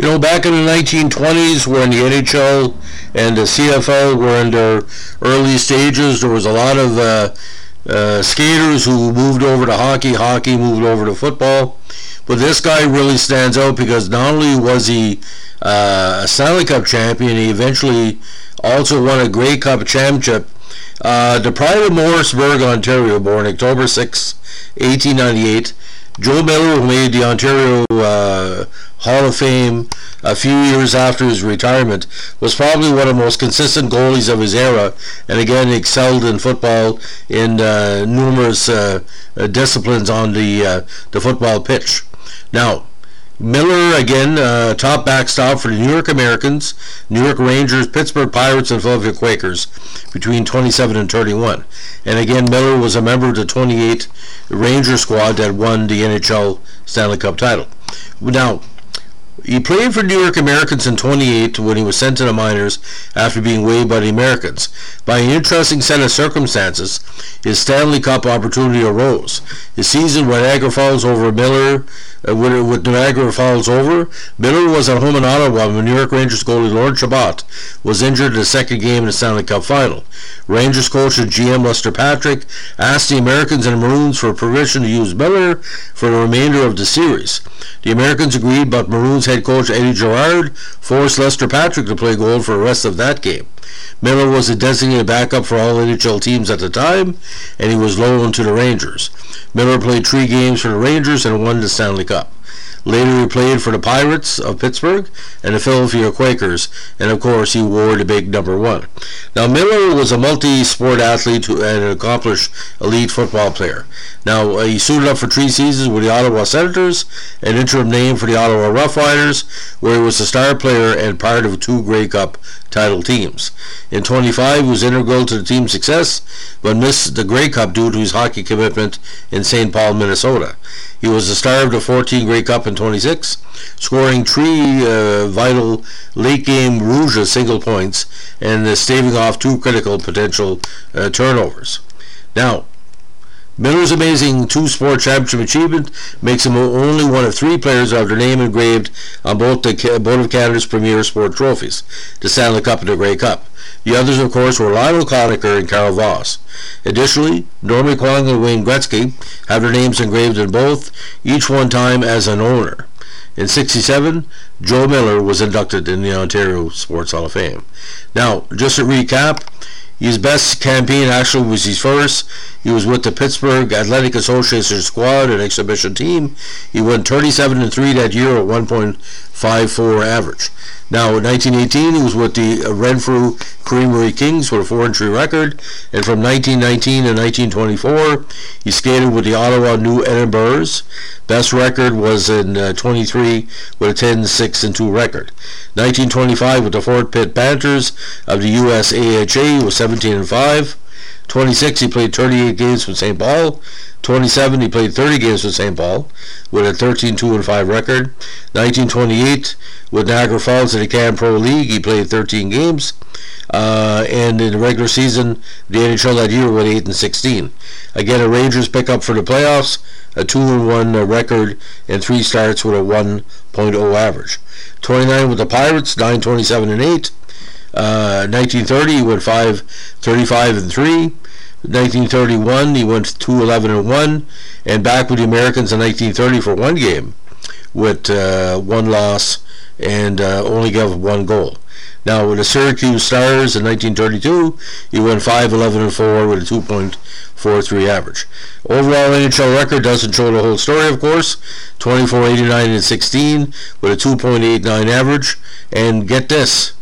Back in the 1920s, when the NHL and the CFL were in their early stages, there was a lot of skaters who moved over to hockey. Hockey moved over to football. But this guy really stands out because not only was he a Stanley Cup champion, he eventually also won a Grey Cup championship. The pride of Morrisburg, Ontario, born October 6, 1898. Joe Miller, who made the Ontario Hall of Fame a few years after his retirement, was probably one of the most consistent goalies of his era, and again excelled in football in numerous disciplines on the football pitch. Now, Miller, again, top backstop for the New York Americans, New York Rangers, Pittsburgh Pirates, and Philadelphia Quakers between 27 and 31. And again, Miller was a member of the 28 Ranger squad that won the NHL Stanley Cup title. Now, he played for New York Americans in 28 when he was sent to the minors after being waived by the Americans. By an interesting set of circumstances, his Stanley Cup opportunity arose. His season with Niagara Falls over Miller, with Niagara Falls over, Miller was at home in Ottawa when New York Rangers goalie Lord Chabot was injured in the second game in the Stanley Cup final. Rangers coach and GM Lester Patrick asked the Americans and Maroons for permission to use Miller for the remainder of the series. The Americans agreed, but Maroons head coach Eddie Gerard forced Lester Patrick to play goal for the rest of that game. Miller was a designated backup for all NHL teams at the time, and he was loaned to the Rangers. Miller played 3 games for the Rangers and won the Stanley Cup. Later he played for the Pirates of Pittsburgh and the Philadelphia Quakers, and of course he wore the big number 1. Now, Miller was a multi-sport athlete and an accomplished elite football player. Now, he suited up for 3 seasons with the Ottawa Senators, an interim name for the Ottawa Rough Riders, where he was a star player and part of 2 Grey Cup title teams. In 25, he was integral to the team's success, but missed the Grey Cup due to his hockey commitment in St. Paul, Minnesota. He was the star of the 14 Grey Cup in 26, scoring 3 vital late-game Rouge single points and staving off 2 critical potential turnovers. Now, Miller's amazing 2-sport championship achievement makes him only one of 3 players to have their name engraved on both of Canada's premier sport trophies, the Stanley Cup and the Grey Cup. The others, of course, were Lionel Conacher and Carl Voss. Additionally, Norman Kwong and Wayne Gretzky have their names engraved in both, each one time as an owner. In 67, Joe Miller was inducted in the Ontario Sports Hall of Fame. Now, just to recap, his best campaign actually was his first. He was with the Pittsburgh Athletic Association squad, an exhibition team. He won 37-3 that year at 1.54 average. Now, in 1918, he was with the Renfrew Creamery Kings with a 4-3 record. And from 1919 to 1924, he skated with the Ottawa New Edinburghs. Best record was in 23 with a 10-6-2 record. 1925 with the Fort Pitt Panthers of the USAHA was 17-5. 26, he played 38 games with St. Paul. 27, he played 30 games with St. Paul with a 13-2-5 record. 1928, with Niagara Falls in the Can Pro League, he played 13 games. And in the regular season, the NHL that year went 8-16. Again, a Rangers pickup for the playoffs, a 2-1 record, and 3 starts with a 1.0 average. 29 with the Pirates, 9-27-8. 1930, he went 5-35-3. 1931, he went 2-11-1, and back with the Americans in 1930 for 1 game with 1 loss and only gave 1 goal. Now, with the Syracuse Stars in 1932, he went 5-11-4 with a 2.43 average. Overall NHL record doesn't show the whole story, of course. 24-89-16 with a 2.89 average, and get this,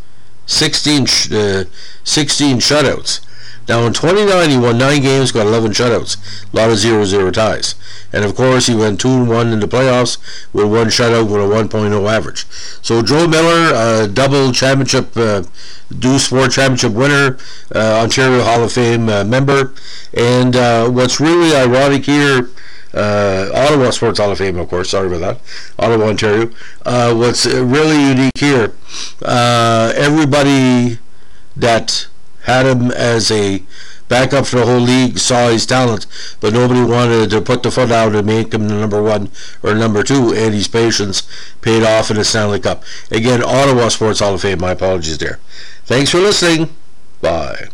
16 shutouts. Now, in 29, he won 9 games, got 11 shutouts. A lot of 0-0 ties. And, of course, he went 2-1 in the playoffs with 1 shutout with a 1.0 average. So, Joe Miller, double championship, sport championship winner, Ontario Hall of Fame member. And what's really ironic here, Ottawa Sports Hall of Fame, of course, sorry about that, Ottawa, Ontario. What's really unique here, everybody that had him as a back up for the whole league, saw his talent, but nobody wanted to put the foot out and make him the number one or number two, and his patience paid off in the Stanley Cup. Again, Ottawa Sports Hall of Fame. My apologies there. Thanks for listening. Bye.